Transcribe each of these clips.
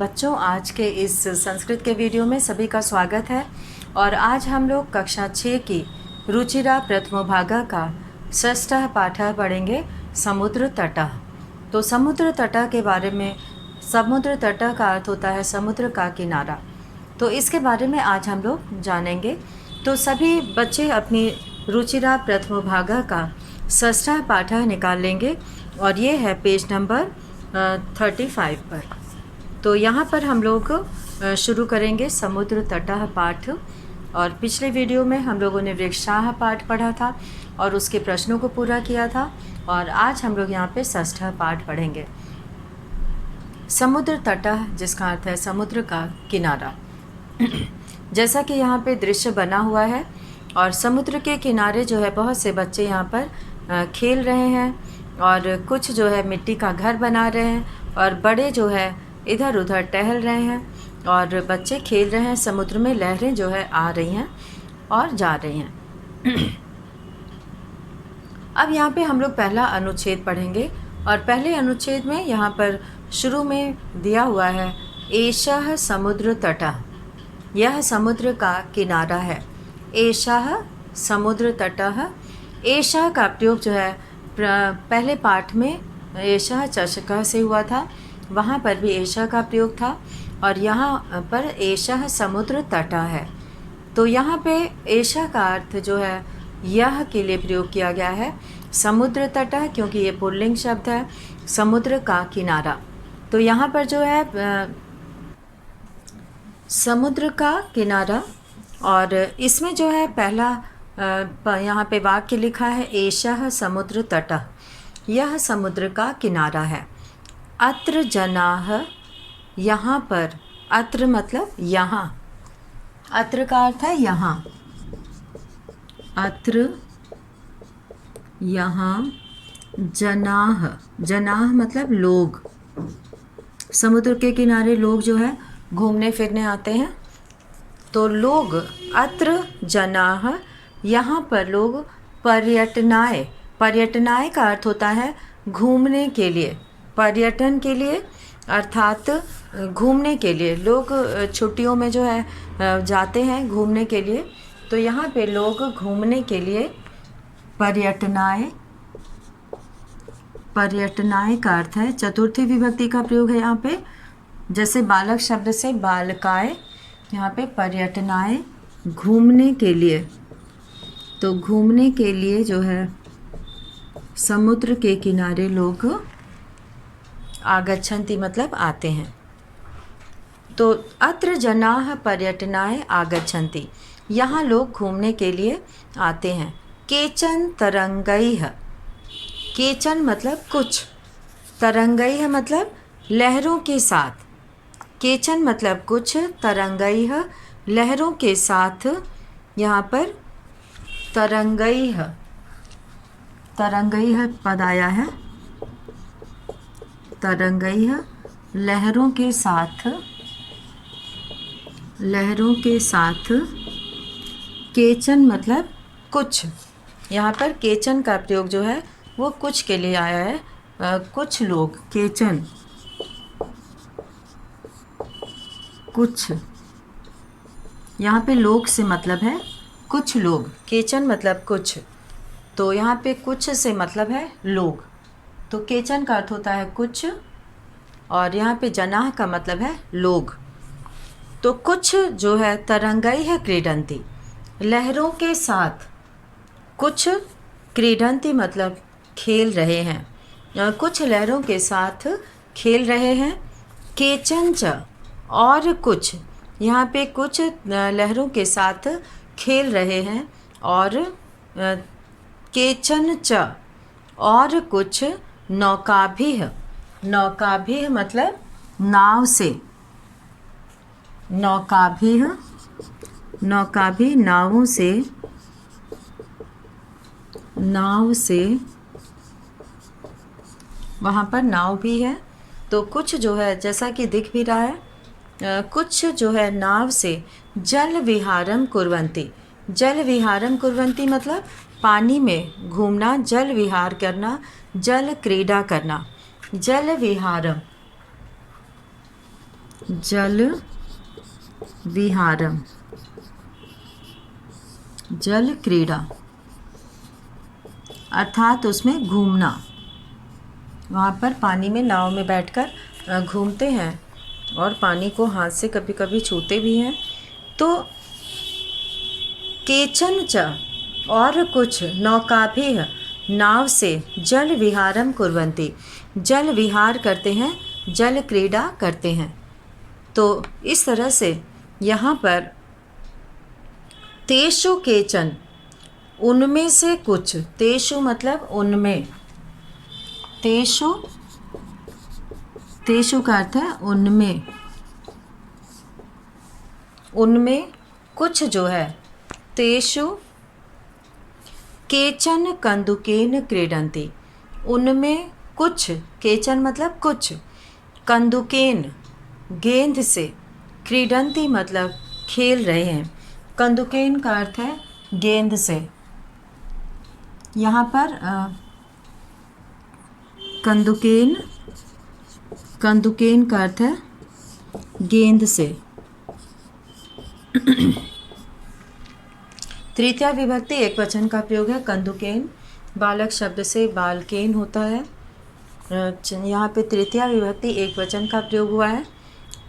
बच्चों, आज के इस संस्कृत के वीडियो में सभी का स्वागत है। और आज हम लोग कक्षा 6 की रुचिरा प्रथमोभागा का षष्ठ पाठ पढ़ेंगे, समुद्र तटः। तो समुद्र तटः के बारे में, समुद्र तटः का अर्थ होता है समुद्र का किनारा। तो इसके बारे में आज हम लोग जानेंगे। तो सभी बच्चे अपनी रुचिरा प्रथमोभागा का षष्ठ पाठ निकाल लेंगे और ये है पेज नंबर 35 पर। तो यहाँ पर हम लोग शुरू करेंगे समुद्र तटः पाठ। और पिछले वीडियो में हम लोगों ने वृक्षाः पाठ पढ़ा था और उसके प्रश्नों को पूरा किया था। और आज हम लोग यहाँ पे षष्ठ पाठ पढ़ेंगे, समुद्र तटः, जिसका अर्थ है समुद्र का किनारा। जैसा कि यहाँ पे दृश्य बना हुआ है और समुद्र के किनारे जो है बहुत से बच्चे यहाँ पर खेल रहे हैं और कुछ जो है मिट्टी का घर बना रहे हैं और बड़े जो है इधर उधर टहल रहे हैं और बच्चे खेल रहे हैं। समुद्र में लहरें जो है आ रही हैं और जा रही हैं। अब यहाँ पे हम लोग पहला अनुच्छेद पढ़ेंगे और पहले अनुच्छेद में यहाँ पर शुरू में दिया हुआ है एषः समुद्र तटः, यह समुद्र का किनारा है। एषः समुद्र तटः, एषः का प्रयोग जो है पहले पाठ में एषः चषकः से हुआ था, वहाँ पर भी एषः का प्रयोग था और यहाँ पर एषः समुद्र तटः है। तो यहाँ पे एषः का अर्थ जो है यह के लिए प्रयोग किया गया है, समुद्र तटः, क्योंकि ये पुल्लिंग शब्द है, समुद्र का किनारा। तो यहाँ पर जो है समुद्र का किनारा, और इसमें जो है पहला यहाँ पे वाक्य लिखा है एषः समुद्र तटः, यह समुद्र का किनारा है। अत्र जनाः, यहाँ पर, अत्र मतलब यहाँ, अत्र का अर्थ है यहाँ, अत्र यहाँ, जनाः, जनाः मतलब लोग। समुद्र के किनारे लोग जो है घूमने फिरने आते हैं। तो लोग, अत्र जनाः, यहाँ पर लोग, पर्यटनाय, पर्यटनाय का अर्थ होता है घूमने के लिए, पर्यटन के लिए अर्थात घूमने के लिए। लोग छुट्टियों में जो है जाते हैं घूमने के लिए। तो यहाँ पे लोग घूमने के लिए पर्यटनाय, पर्यटनाय का अर्थ है चतुर्थी विभक्ति का प्रयोग है यहाँ पे। जैसे बालक शब्द से बालकाय, यहाँ पे पर्यटनाय घूमने के लिए। तो घूमने के लिए जो है समुद्र के किनारे लोग आगच्छन्ति मतलब आते हैं। तो अत्र जनाः पर्यटनाय आगच्छन्ति, यहाँ लोग घूमने के लिए आते हैं। केचन तरंगैः, केचन मतलब कुछ, तरंगैः मतलब लहरों के साथ, केचन मतलब कुछ, तरंगैः लहरों के साथ। यहाँ पर तरंगैः, तरंगैः पद आया है, तरंगैः लहरों के साथ, लहरों के साथ। केचन मतलब कुछ, यहाँ पर केचन का प्रयोग जो है वो कुछ के लिए आया है, कुछ लोग, केचन कुछ, यहाँ पे लोग से मतलब है कुछ लोग, केचन मतलब कुछ। तो यहाँ पे कुछ से मतलब है लोग। तो केचन का अर्थ होता है कुछ और यहाँ पे जनाः का मतलब है लोग। तो कुछ जो है तरंगैः क्रीडन्ति, लहरों के साथ, कुछ क्रीडन्ति मतलब खेल रहे हैं, कुछ लहरों के साथ खेल रहे हैं। केचन च, और कुछ, यहाँ पे कुछ लहरों के साथ खेल रहे हैं। और केचन च, और कुछ नौकाभिः, नौकाभिः मतलब नाव से, नौकाभिः, नौकाभिः नावों से, नाव से, वहाँ पर नाव भी है। तो कुछ जो है जैसा कि दिख भी रहा है, कुछ जो है नाव से जल विहारम कुर्वन्ति, जल विहारम कुर्वन्ति मतलब पानी में घूमना, जल विहार करना, जल क्रीड़ा करना। जल विहारम, जल विहारम, जल क्रीड़ा अर्थात उसमें घूमना, वहाँ पर पानी में नाव में बैठकर घूमते हैं और पानी को हाथ से कभी कभी छूते भी हैं। तो केचन च, और कुछ नौकाभिः, नाव से जल विहारम कुर्वन्ति, जल विहार करते हैं, जल क्रीड़ा करते हैं। तो इस तरह से यहाँ पर तेषु केचन, उनमें से कुछ, तेषु मतलब उनमें, तेषु, तेषु का अर्थ है उनमें, उनमें कुछ जो है, तेषु केचन कंदुकेन क्रीडन्ति, उनमें कुछ, केचन मतलब कुछ, कंदुकेन गेंद से, क्रीडन्ति मतलब खेल रहे हैं। कंदुकेन का अर्थ है गेंद से। यहाँ पर कंदुकेन, कंदुकेन का अर्थ है गेंद से। तृतीया विभक्ति एक वचन का प्रयोग है, कंदुकेन, बालक शब्द से बालकेन होता है। यहाँ पे तृतीया विभक्ति एक वचन का प्रयोग हुआ है।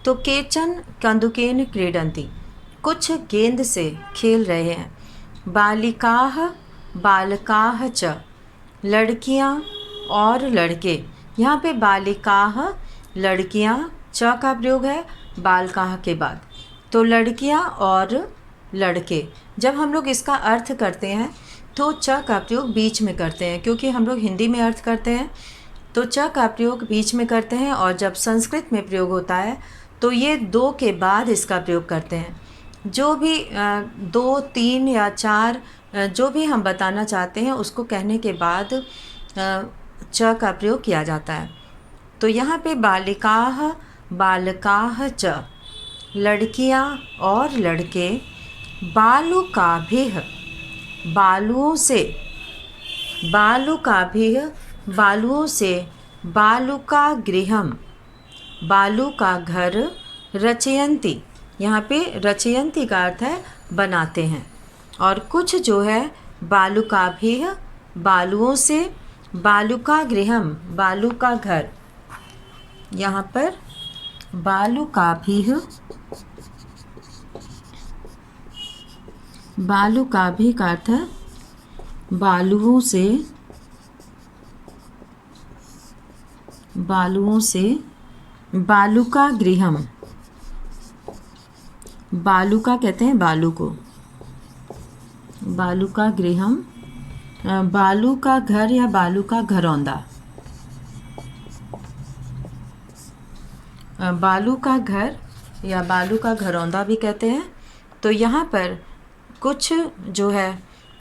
तो केचन कंदुकेन क्रीडन्ति, कुछ गेंद से खेल रहे हैं। बालिकाः बालकाः च, लड़कियाँ और लड़के। यहाँ पे बालिकाः लड़कियाँ, च का प्रयोग है बालकाः के बाद, तो लड़कियाँ और लड़के। जब हम लोग इसका अर्थ करते हैं तो च का प्रयोग बीच में करते हैं, क्योंकि हम लोग हिंदी में अर्थ करते हैं तो च का प्रयोग बीच में करते हैं, और जब संस्कृत में प्रयोग होता है तो ये दो के बाद इसका प्रयोग करते हैं। जो भी दो, तीन या चार जो भी हम बताना चाहते हैं उसको कहने के बाद च का प्रयोग किया जाता है। तो यहाँ पे बालिकाः बालकाः च, लड़कियाँ और लड़के, बालुकाभिः, बालुओं से, बालुकाभिः बालुओं से, बालुका गृहम, बालू का घर, रचयन्ति, यहाँ पे रचयन्ति का अर्थ है बनाते हैं। और कुछ जो है बालुकाभिः, बालुओं से, बालुका गृहम, बालू का घर। यहाँ पर बालुकाभिः, बालुकाभिः का अर्थ है बालुओं से, बालुओं से, बालुका गृहम, बालुका कहते हैं बालू को, बालुका गृहम, बालू का घर या बालू का घरौंदा, बालू का घर या बालू का घरौंदा भी कहते हैं। तो यहाँ पर कुछ जो है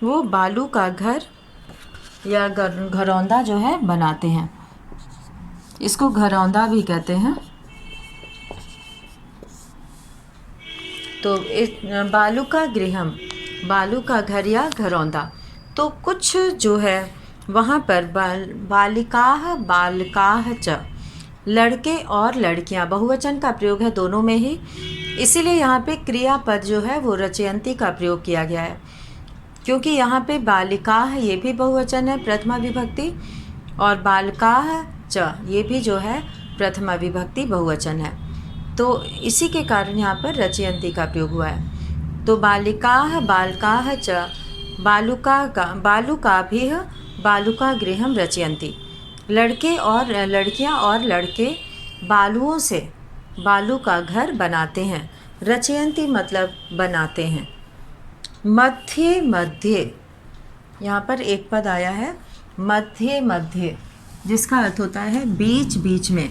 वो बालू का घर या घरौंदा जो है बनाते हैं, इसको घरौंदा भी कहते हैं। तो इस बालू का गृहम, बालू का घर या घरौंदा। तो कुछ जो है वहाँ पर बालिकाः बालकाः च, लड़के और लड़कियाँ, बहुवचन का प्रयोग है दोनों में ही, इसीलिए यहाँ पे क्रियापद जो है वो रचयन्ति का प्रयोग किया गया है, क्योंकि यहाँ पे बालिकाः ये भी बहुवचन है प्रथमा विभक्ति, और बालकाः च ये भी जो है प्रथमा विभक्ति बहुवचन है। तो इसी के कारण यहाँ पर रचयन्ति का प्रयोग हुआ है। तो बालिकाः बालकाः च, बालुकाभिः बालुका गृहम रचयन्ति, लड़के और लड़कियाँ और लड़के बालुओं से बालू का घर बनाते हैं। रचयन्ति मतलब बनाते हैं। मध्य मध्य, यहाँ पर एक पद आया है मध्य मध्य, जिसका अर्थ होता है बीच बीच में।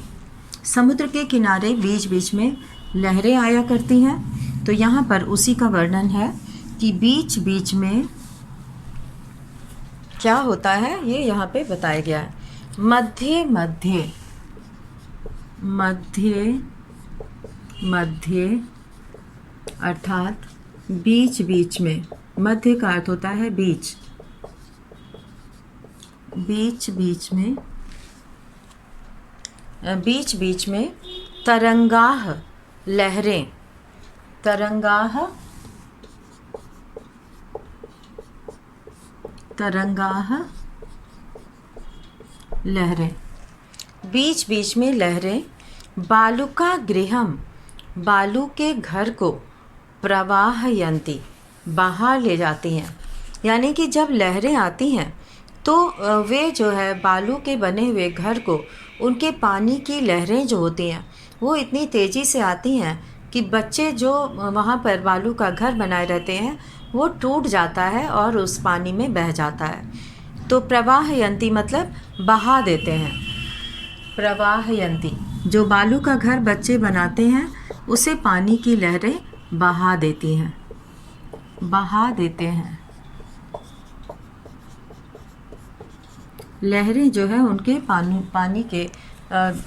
समुद्र के किनारे बीच बीच में लहरें आया करती हैं, तो यहाँ पर उसी का वर्णन है कि बीच बीच में क्या होता है ये यहाँ पे बताया गया है। मध्य मध्य, मध्य मध्य अर्थात बीच बीच में। मध्य का अर्थ होता है बीच, बीच बीच में, बीच बीच में। तरंगाः लहरें, तरंगाः तरंगाः लहरें, बीच बीच में लहरें, बालुका गृहम, बालू के घर को, प्रवाहयन्ति, बहा ले जाती हैं। यानी कि जब लहरें आती हैं तो वे जो है बालू के बने हुए घर को, उनके पानी की लहरें जो होती हैं वो इतनी तेज़ी से आती हैं कि बच्चे जो वहाँ पर बालू का घर बनाए रहते हैं वो टूट जाता है और उस पानी में बह जाता है। तो प्रवाहयन्ति मतलब बहा देते हैं। प्रवाहयन्ति, जो बालू का घर बच्चे बनाते हैं उसे पानी की लहरें बहा देती हैं, बहा देते हैं। लहरें जो है उनके पानी के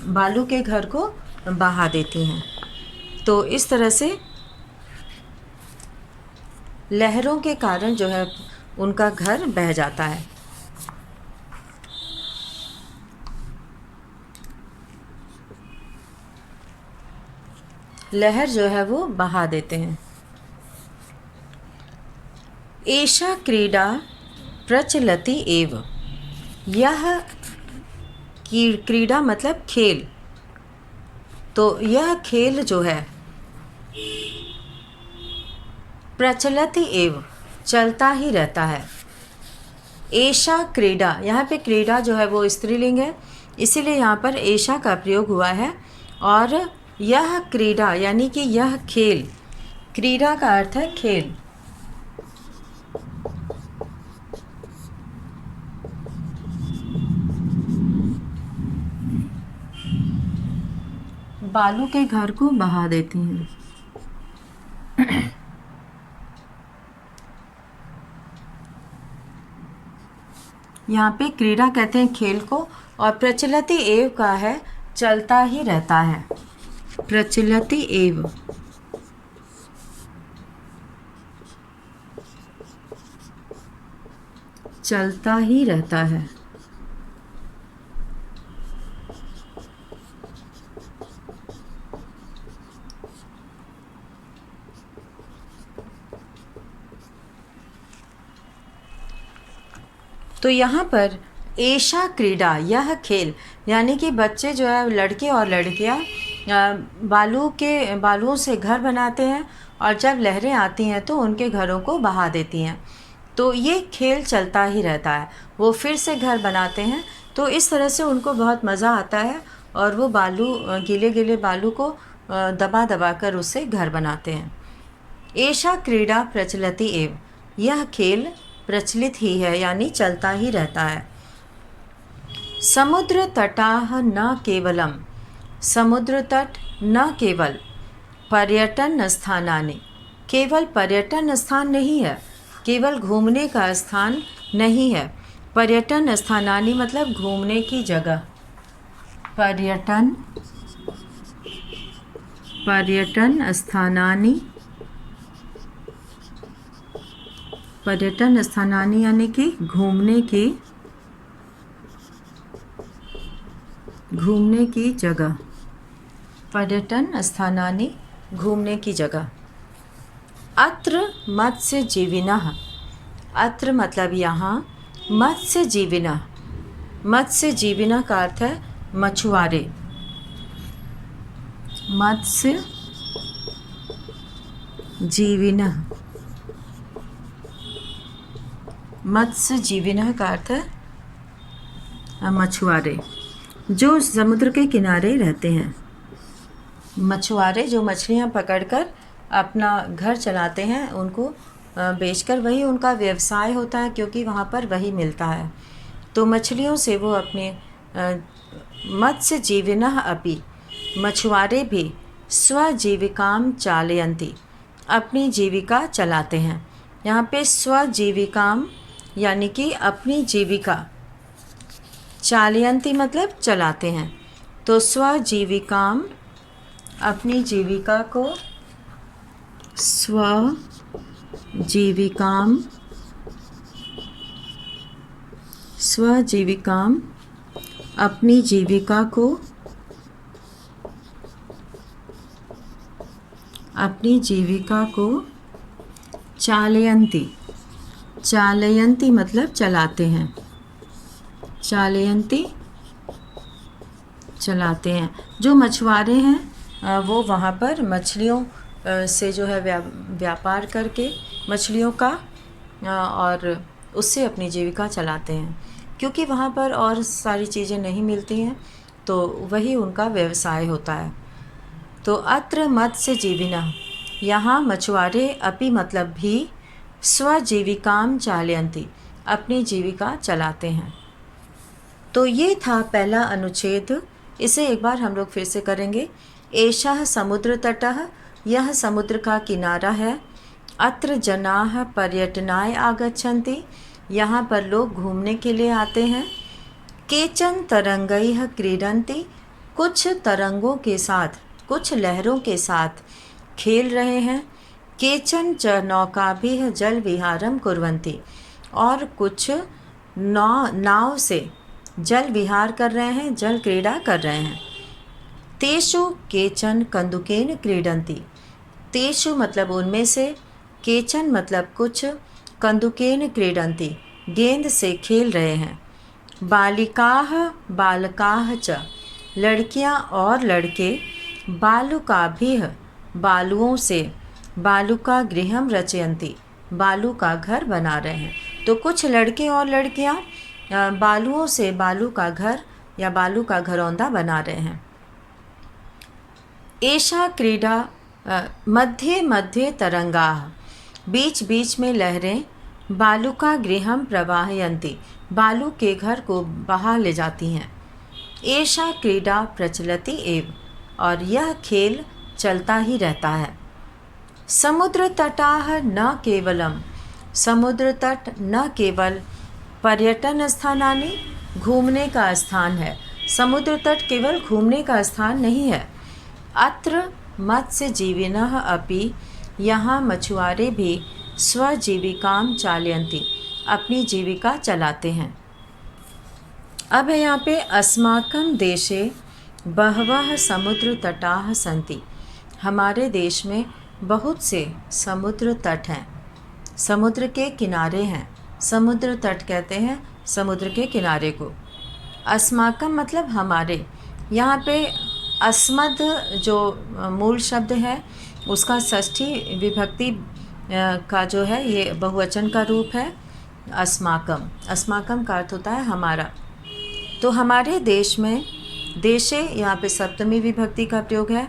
बालू के घर को बहा देती हैं। तो इस तरह से लहरों के कारण जो है उनका घर बह जाता है। लहर जो है वो बहा देते हैं। एषा क्रीडा प्रचलति एव, यह क्रीडा मतलब खेल, तो यह खेल जो है प्रचलति एव, चलता ही रहता है। एषा क्रीडा, यहाँ पे क्रीडा जो है वो स्त्रीलिंग है, इसीलिए यहाँ पर एषा का प्रयोग हुआ है। और यह क्रीडा यानी कि यह खेल, क्रीडा का अर्थ है खेल। बालू के घर को बहा देती हैं। यहाँ पे क्रीड़ा कहते हैं खेल को, और प्रचलति एव का है चलता ही रहता है। प्रचलति एव, चलता ही रहता है। तो यहाँ पर एषा क्रीडा, यह खेल, यानी कि बच्चे जो है लड़के और लड़कियाँ बालुओं से घर बनाते हैं और जब लहरें आती हैं तो उनके घरों को बहा देती हैं। तो ये खेल चलता ही रहता है। वो फिर से घर बनाते हैं, तो इस तरह से उनको बहुत मज़ा आता है और वो गीले गीले बालू को दबा दबा कर उससे घर बनाते हैं। एषा क्रीडा प्रचलति एव, यह खेल प्रचलित ही है यानी चलता ही रहता है। समुद्र तटाः न केवलम, समुद्र तट न केवल पर्यटन स्थानानि, केवल पर्यटन स्थान नहीं है, केवल घूमने का स्थान नहीं है। पर्यटन स्थानानि मतलब घूमने की जगह। पर्यटन स्थानानि, पर्यटन स्थानानि यानी कि घूमने की जगह। पर्यटन स्थानानि, घूमने की जगह। अत्र मत्स्य जीविनः, अत्र मतलब यहाँ, मत्स्य जीविनः, मत्स्य जीविनः का अर्थ है मछुआरे। मत्स्य जीविनः, मत्स्य जीविनः का अर्थ है मछुआरे, जो समुद्र के किनारे रहते हैं। मछुआरे जो मछलियाँ पकड़कर अपना घर चलाते हैं, उनको बेचकर वही उनका व्यवसाय होता है, क्योंकि वहाँ पर वही मिलता है। तो मछलियों से वो अपने मत्स्य जीविनः अपि, मछुआरे भी स्वजीविकाम चालयन्ति, अपनी जीविका चलाते हैं। यहाँ पे स्वजीविकाम यानी कि अपनी जीविका, चालयन्ति मतलब चलाते हैं। तो स्वजीविकाम, अपनी जीविका को, स्वजीविकाम, स्वजीविकाम अपनी जीविका को अपनी जीविका को चालयन्ति, चालयन्ति मतलब चलाते हैं, चालयन्ति चलाते हैं। जो मछुआरे हैं वो वहाँ पर मछलियों से जो है व्यापार करके मछलियों का और उससे अपनी जीविका चलाते हैं, क्योंकि वहाँ पर और सारी चीज़ें नहीं मिलती हैं, तो वही उनका व्यवसाय होता है। तो अत्र मत्स्य जीविनः, यहाँ मछुआरे अपि मतलब भी स्वजीविकाम चालयन्ति, अपनी जीविका चलाते हैं। तो ये था पहला अनुच्छेद। इसे एक बार हम लोग फिर से करेंगे। एषः समुद्र तटः, यह समुद्र का किनारा है। अत्र जनाः पर्यटनाय आगच्छन्ति, यहाँ पर लोग घूमने के लिए आते हैं। केचन तरंगैः क्रीडन्ति, कुछ तरंगों के साथ, कुछ लहरों के साथ खेल रहे हैं। केचन च नौकाभिः जल विहारम कुर्वन्ति, और कुछ नाव से जल विहार कर रहे हैं, जल क्रीड़ा कर रहे हैं। तेषु केचन कंदुकेन क्रीडन्ति, तेषु मतलब उनमें से, केचन मतलब कुछ, कंदुकेन क्रीडन्ति गेंद से खेल रहे हैं। बालिकाः बालकाः च, लड़कियां और लड़के, बालुकाभिः बालुओं से, बालुका गृहम रचयन्ति, बालू का घर बना रहे हैं। तो कुछ लड़के और लड़कियां बालुओं से बालू का घर या बालू का घरौंदा बना रहे हैं। एषा क्रीडा मध्ये मध्ये तरंगाः, बीच बीच में लहरें, बालुका गृहम प्रवाहयन्ति, बालू के घर को बहा ले जाती हैं। एषा क्रीडा प्रचलति एव, और यह खेल चलता ही रहता है। समुद्र तटाः न केवलम, समुद्र तट न केवल पर्यटन स्थानानि, घूमने का स्थान है। समुद्र तट केवल घूमने का स्थान नहीं है। अत्र मत्स्य जीविनः अपि, यहाँ मछुआरे भी स्वजीविकाम चालयन्ति, अपनी जीविका चलाते हैं। अब है यहाँ पे अस्माकं देशे बहवः समुद्र तटाः सन्ति, हमारे देश में बहुत से समुद्र तट हैं, समुद्र के किनारे हैं। समुद्र तट कहते हैं समुद्र के किनारे को। अस्माकं मतलब हमारे। यहाँ पे अस्मद जो मूल शब्द है उसका षष्ठी विभक्ति का जो है ये बहुवचन का रूप है अस्माकं। अस्माकं का अर्थ होता है हमारा। तो हमारे देश में, देशे यहाँ पे सप्तमी विभक्ति का प्रयोग है।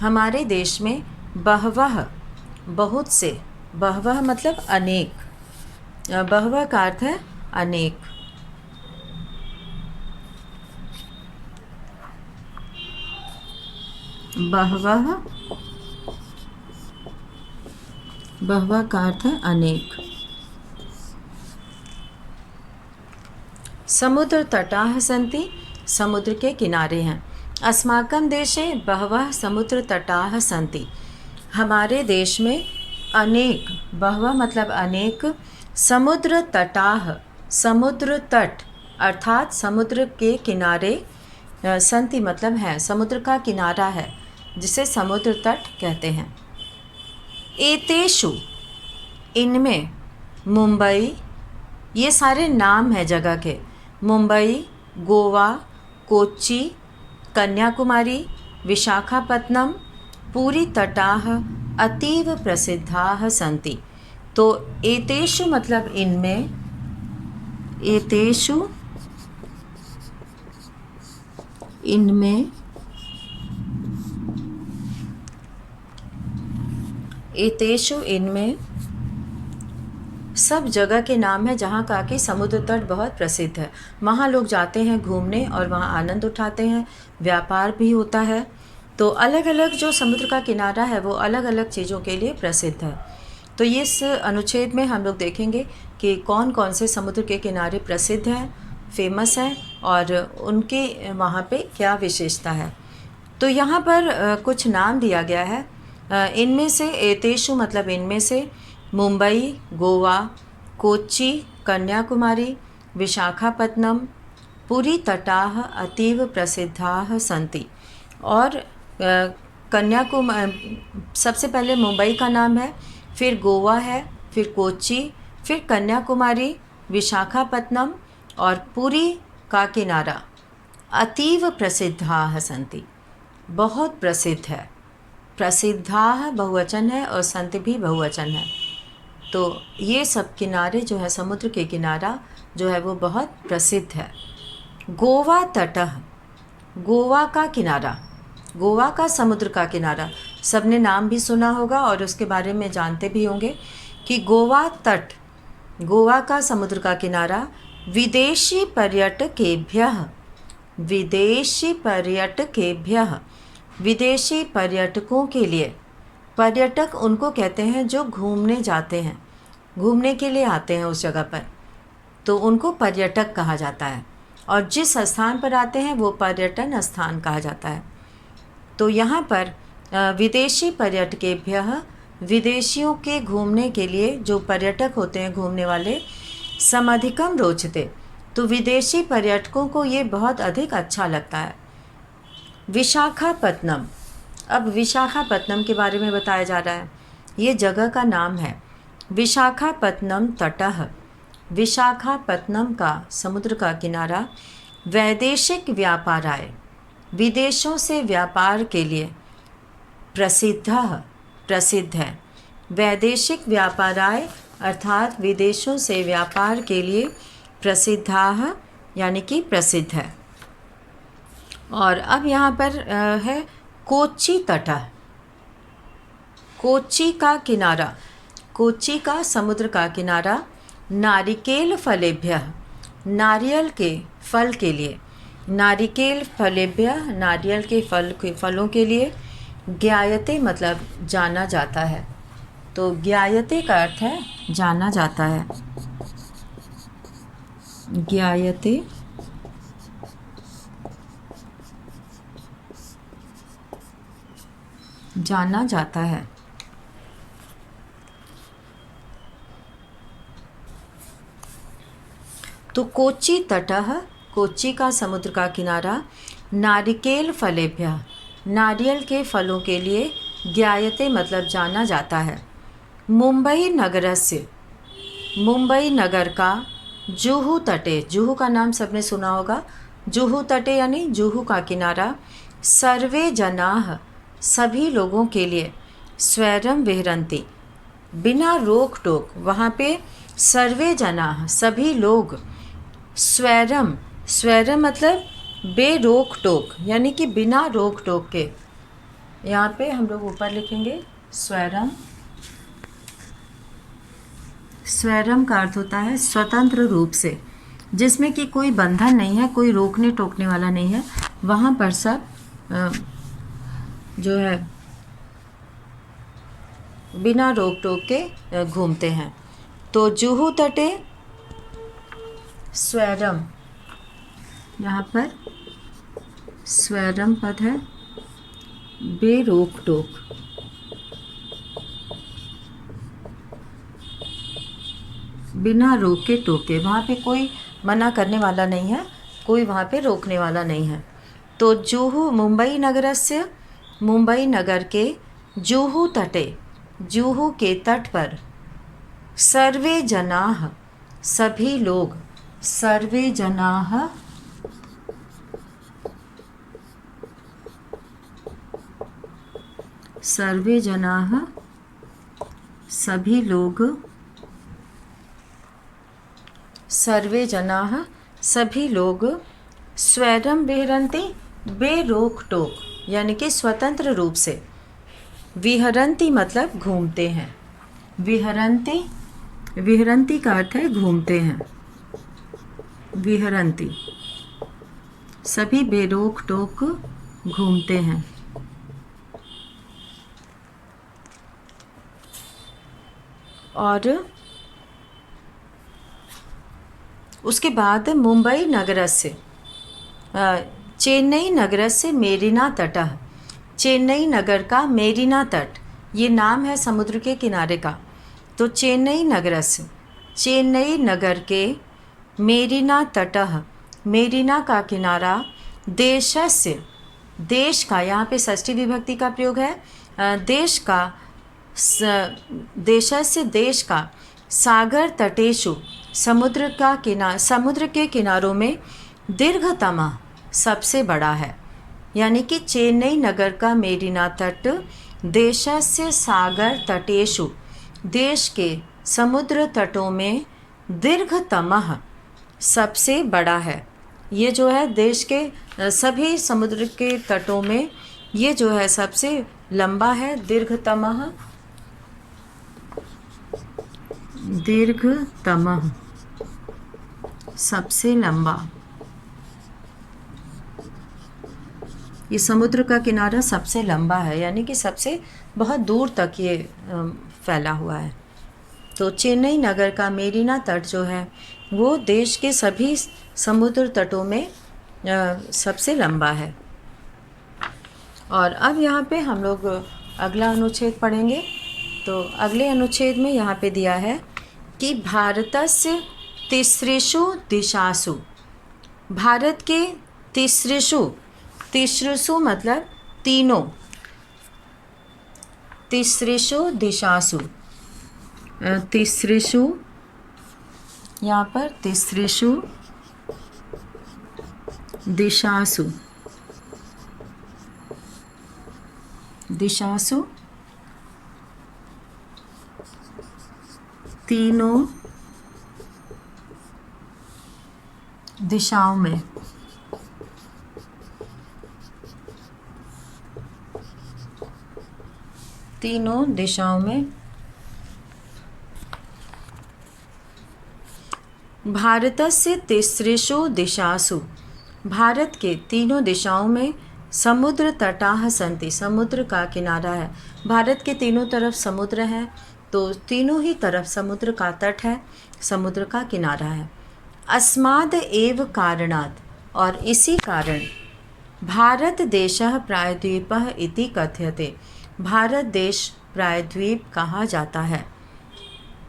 हमारे देश में बहवः बहुत से, बहवः मतलब अनेक, बहवः का अर्थ है अनेक। बहवः, बहवः का अर्थ है अनेक। समुद्र तटाः सन्ति, समुद्र के किनारे हैं। अस्माकं देशे बहवः समुद्र तटाः सन्ति, हमारे देश में अनेक, बहवः मतलब अनेक, समुद्र तटाः, समुद्र तट अर्थात समुद्र के किनारे, सन्ति मतलब है, समुद्र का किनारा है जिसे समुद्र तट कहते हैं। एतेषु, इनमें, मुंबई, ये सारे नाम हैं जगह के। मुंबई, गोवा, कोच्चि, कन्याकुमारी, विशाखापत्तनम, पूरी तटाः अतीव प्रसिद्धाः सन्ति। तो एतेषु मतलब इनमें, एतेषु इनमें, एतेषु इनमें सब जगह के नाम है जहाँ का कि समुद्र तट बहुत प्रसिद्ध है। वहाँ लोग जाते हैं घूमने और वहाँ आनंद उठाते हैं, व्यापार भी होता है। तो अलग अलग जो समुद्र का किनारा है वो अलग अलग चीज़ों के लिए प्रसिद्ध है। तो इस अनुच्छेद में हम लोग देखेंगे कि कौन कौन से समुद्र के किनारे प्रसिद्ध हैं, फेमस हैं, और उनके वहाँ पे क्या विशेषता है। तो यहाँ पर कुछ नाम दिया गया है। इनमें से, एतेषु मतलब इनमें से, मुंबई, गोवा, कोच्चि, कन्याकुमारी, विशाखापत्तनम, पूरी तटाः अतीव प्रसिद्धाः सन्ति। और कन्याकुमारी, सबसे पहले मुंबई का नाम है, फिर गोवा है, फिर कोच्चि, फिर कन्याकुमारी, विशाखापत्तनम और पुरी का किनारा अतीव प्रसिद्धाः सन्ति, बहुत प्रसिद्ध है। प्रसिद्धाः बहुवचन है और संत भी बहुवचन है। तो ये सब किनारे जो है, समुद्र के किनारा जो है वो बहुत प्रसिद्ध है। गोवा तटः, गोवा का किनारा, गोवा का समुद्र का किनारा, सबने नाम भी सुना होगा और उसके बारे में जानते भी होंगे कि गोवा तट, गोवा का समुद्र का किनारा विदेशी पर्यटकेभ्यः, विदेशी पर्यटकेभ्यः, विदेशी पर्यटकों के लिए, पर्यटक उनको कहते हैं जो घूमने जाते हैं, घूमने के लिए आते हैं उस जगह पर, तो उनको पर्यटक कहा जाता है। और जिस स्थान पर आते हैं वो पर्यटन स्थान कहा जाता है। तो यहाँ पर विदेशी पर्यटकेभ्यः, विदेशियों के घूमने के लिए जो पर्यटक होते हैं घूमने वाले, समधिकम रोचते, तो विदेशी पर्यटकों को ये बहुत अधिक अच्छा लगता है। विशाखापत्तनम, अब विशाखापत्तनम के बारे में बताया जा रहा है, ये जगह का नाम है। विशाखापत्तनम तटः, विशाखापत्तनम का समुद्र का किनारा वैदेशिक व्यापाराय, विदेशों से व्यापार के लिए प्रसिद्ध, प्रसिद्ध है। वैदेशिक व्यापाराय अर्थात विदेशों से व्यापार के लिए प्रसिद्धाः यानी कि प्रसिद्ध है। और अब यहाँ पर है कोच्चि तटः, कोच्चि का किनारा, कोच्चि का समुद्र का किनारा नारिकेल फलेभ्यः, नारियल के फल के लिए, नारिकेल फलेभ्यः, नारियल के फलों के लिए, ज्ञायते मतलब जाना जाता है। तो ज्ञायते का अर्थ है जाना जाता है, ज्ञायते जाना जाता है। तो कोच्चि तटः, कोच्चि का समुद्र का किनारा नारिकेल फलेभ्यः, नारियल के फलों के लिए, ज्ञायते मतलब जाना जाता है। मुंबई नगरस्य, मुंबई नगर का जुहू तटे, जुहू का नाम सबने सुना होगा, जुहू तटे यानी जुहू का किनारा, सर्वे जनाः सभी लोगों के लिए, स्वैरम विहरन्ति बिना रोक टोक, वहाँ पे सर्वे जनाः सभी लोग, स्वैरम, स्वैरम मतलब बेरोक टोक यानी कि बिना रोक टोक के, यहाँ पे हम लोग ऊपर लिखेंगे स्वैरम, स्वैरम का अर्थ होता है स्वतंत्र रूप से, जिसमें कि कोई बंधन नहीं है, कोई रोकने टोकने वाला नहीं है, वहाँ पर सब जो है बिना रोक टोक के घूमते हैं। तो जुहू तटे स्वैरम, यहाँ पर स्वैरम पद है, बेरोक टोक, बिना रोके टोके, वहाँ पे कोई मना करने वाला नहीं है, कोई वहाँ पे रोकने वाला नहीं है। तो जुहू मुंबई नगरस्य, मुंबई नगर के जुहू तटे, जुहू के तट पर, सर्वे जनाः सभी लोग, सर्वे जनाः सर्वे जनाः सभी लोग, सर्वे जनाः सभी लोग, स्वैरम विहरन्ति बेरोक टोक यानी कि स्वतंत्र रूप से, विहरन्ति मतलब घूमते हैं, विहरन्ति, विहरन्ति का अर्थ है घूमते हैं, विहरन्ति सभी बेरोक टोक घूमते हैं। और उसके बाद मुंबई नगरस्य, चेन्नई नगरस्य मेरिना तटः, चेन्नई नगर का मेरिना तट, ये नाम है समुद्र के किनारे का। तो चेन्नई नगरस्य, चेन्नई नगर के मेरिना तटः, मेरिना का किनारा, देशस्य देश का, यहाँ पे षष्ठी विभक्ति का प्रयोग है, देश का, देशस्य देश का, सागर तटेषु समुद्र के किनारों में दीर्घतम सबसे बड़ा है। यानी कि चेन्नई नगर का मेरीना तट देशस्य सागर तटेषु, देश के समुद्र तटों में दीर्घतमः सबसे बड़ा है। ये जो है देश के सभी समुद्र के तटों में ये जो है सबसे लंबा है, दीर्घतमः, दीर्घतमः सबसे लंबा। ये समुद्र का किनारा सबसे लंबा है, यानी कि सबसे बहुत दूर तक ये फैला हुआ है। तो चेन्नई नगर का मेरीना तट जो है वो देश के सभी समुद्र तटों में सबसे लंबा है। और अब यहाँ पे हम लोग अगला अनुच्छेद पढ़ेंगे। तो अगले अनुच्छेद में यहाँ पे दिया है कि भारतस्य तिसृषु दिशासु, भारत के तिसृषु, तिसृषु मतलब तीनों, तिसृषु दिशासु, तिसृषु, यहाँ पर तिसृषु दिशासु, दिशासु तीनों दिशाओं में, तीनों दिशाओं में, भारतस्य तिसृषु दिशासु, भारत के तीनों दिशाओं में समुद्र तटाः सन्ति, समुद्र का किनारा है। भारत के तीनों तरफ समुद्र है, तो तीनों ही तरफ समुद्र का तट है, समुद्र का किनारा है। अस्माद् एव कारणात्, और इसी कारण भारत देशः प्रायद्वीपः इति कथ्यते, भारत देश प्रायद्वीप कहा जाता है।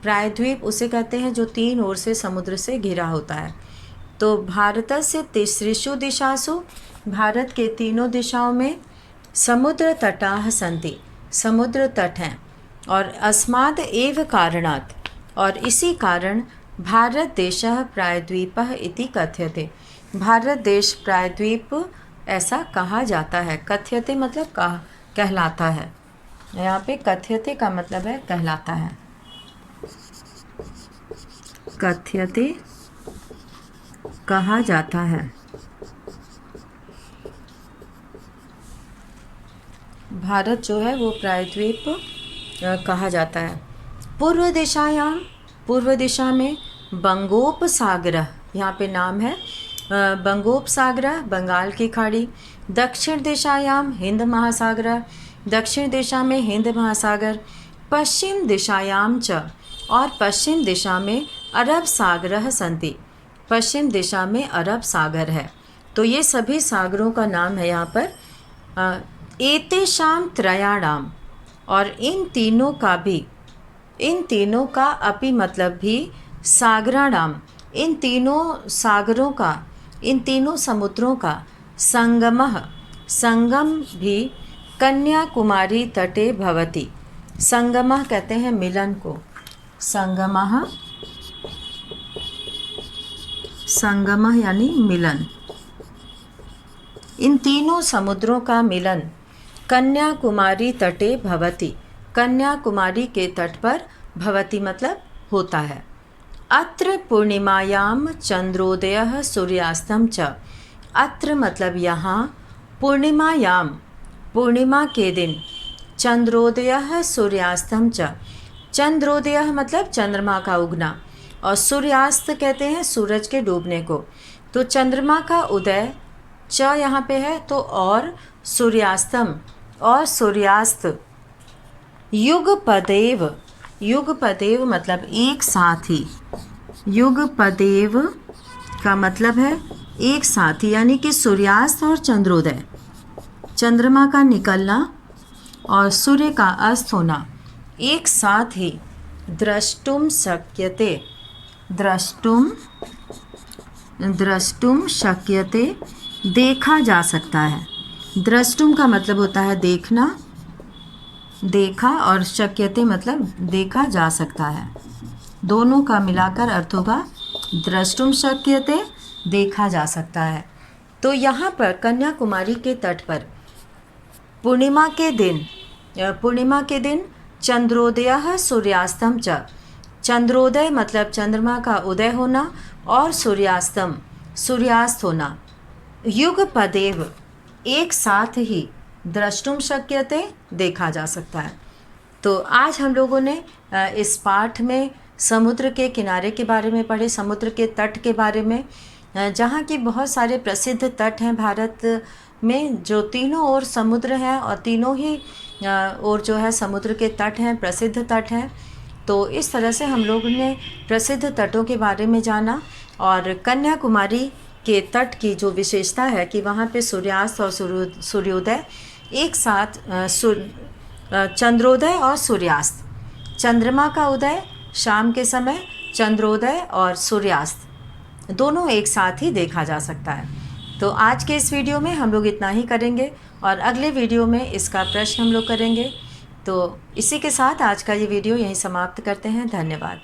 प्रायद्वीप उसे कहते हैं जो तीन ओर से समुद्र से घिरा होता है। तो भारतस्य तिसृषु दिशासु, भारत के तीनों दिशाओं में समुद्र तटाः सन्ति, समुद्र तट हैं। और अस्माद् एव कारणात्, और इसी कारण भारत देशः प्रायद्वीपः इति कथ्यते, भारत देश प्रायद्वीप ऐसा कहा जाता है। कथ्यते मतलब कहलाता है। यहाँ पे कथ्यते का मतलब है कहलाता है। कथ्यते कहा जाता है। भारत जो है वो प्रायद्वीप कहा जाता है। पूर्व दिशायाम, पूर्व दिशा में बंगोपसागर, यहाँ पे नाम है बंगोपसागर, बंगाल की खाड़ी। दक्षिण दिशायाम हिंद महासागर, दक्षिण दिशा में हिंद महासागर। पश्चिम दिशायाम च, और पश्चिम दिशा में अरब सागरः सन्ति, पश्चिम दिशा में अरब सागर है। तो ये सभी सागरों का नाम है यहाँ पर। एतेषां त्रयाणाम, और इन तीनों का भी, इन तीनों का अपि मतलब भी सागराणाम, इन तीनों सागरों का, इन तीनों समुद्रों का संगमः, संगम भी कन्याकुमारी तटे भवति। संगमः कहते हैं मिलन को, संगमः, संगमः यानी मिलन। इन तीनों समुद्रों का मिलन कन्याकुमारी तटे भवति, कन्याकुमारी के तट पर, भवति मतलब होता है। अत्र पूर्णिमायाम चंद्रोदयः सूर्यास्तम च, अत्र मतलब यहाँ, पूर्णिमायाम पूर्णिमा के दिन, चंद्रोदयः सूर्यास्तम च, चंद्रोदयः मतलब चंद्रमा का उगना, और सूर्यास्त कहते हैं सूरज के डूबने को। तो चंद्रमा का उदय च यहाँ पे है, तो और सूर्यास्तम, और सूर्यास्त। युगपदेव, युगपदेव मतलब एक साथ ही, युगपदेव का मतलब है एक साथ ही, यानी कि सूर्यास्त और चंद्रोदय, चंद्रमा का निकलना और सूर्य का अस्त होना एक साथ ही द्रष्टुम शक्यते, द्रष्टुम शक्यते देखा जा सकता है, द्रष्टुम का मतलब होता है देखना, देखा, और शक्यते मतलब देखा जा सकता है। दोनों का मिलाकर अर्थ होगा द्रष्टुम शक्यते, देखा जा सकता है। तो यहाँ पर कन्याकुमारी के तट पर पूर्णिमा के दिन चंद्रोदय सूर्यास्तम च, चंद्रोदय मतलब चंद्रमा का उदय होना और सूर्यास्तम सूर्यास्त होना, युगपदेव एक साथ ही द्रष्टुम शक्यते, देखा जा सकता है। तो आज हम लोगों ने इस पाठ में समुद्र के किनारे के बारे में पढ़े, समुद्र के तट के बारे में, जहाँ की बहुत सारे प्रसिद्ध तट हैं भारत में, जो तीनों ओर समुद्र हैं और तीनों ही ओर जो है समुद्र के तट हैं, प्रसिद्ध तट हैं। तो इस तरह से हम लोगों ने प्रसिद्ध तटों के बारे में जाना, और कन्याकुमारी के तट की जो विशेषता है कि वहाँ पे सूर्यास्त और सूर्योदय एक साथ, चंद्रोदय और सूर्यास्त, चंद्रमा का उदय शाम के समय, चंद्रोदय और सूर्यास्त दोनों एक साथ ही देखा जा सकता है। तो आज के इस वीडियो में हम लोग इतना ही करेंगे, और अगले वीडियो में इसका प्रश्न हम लोग करेंगे। तो इसी के साथ आज का ये वीडियो यहीं समाप्त करते हैं। धन्यवाद।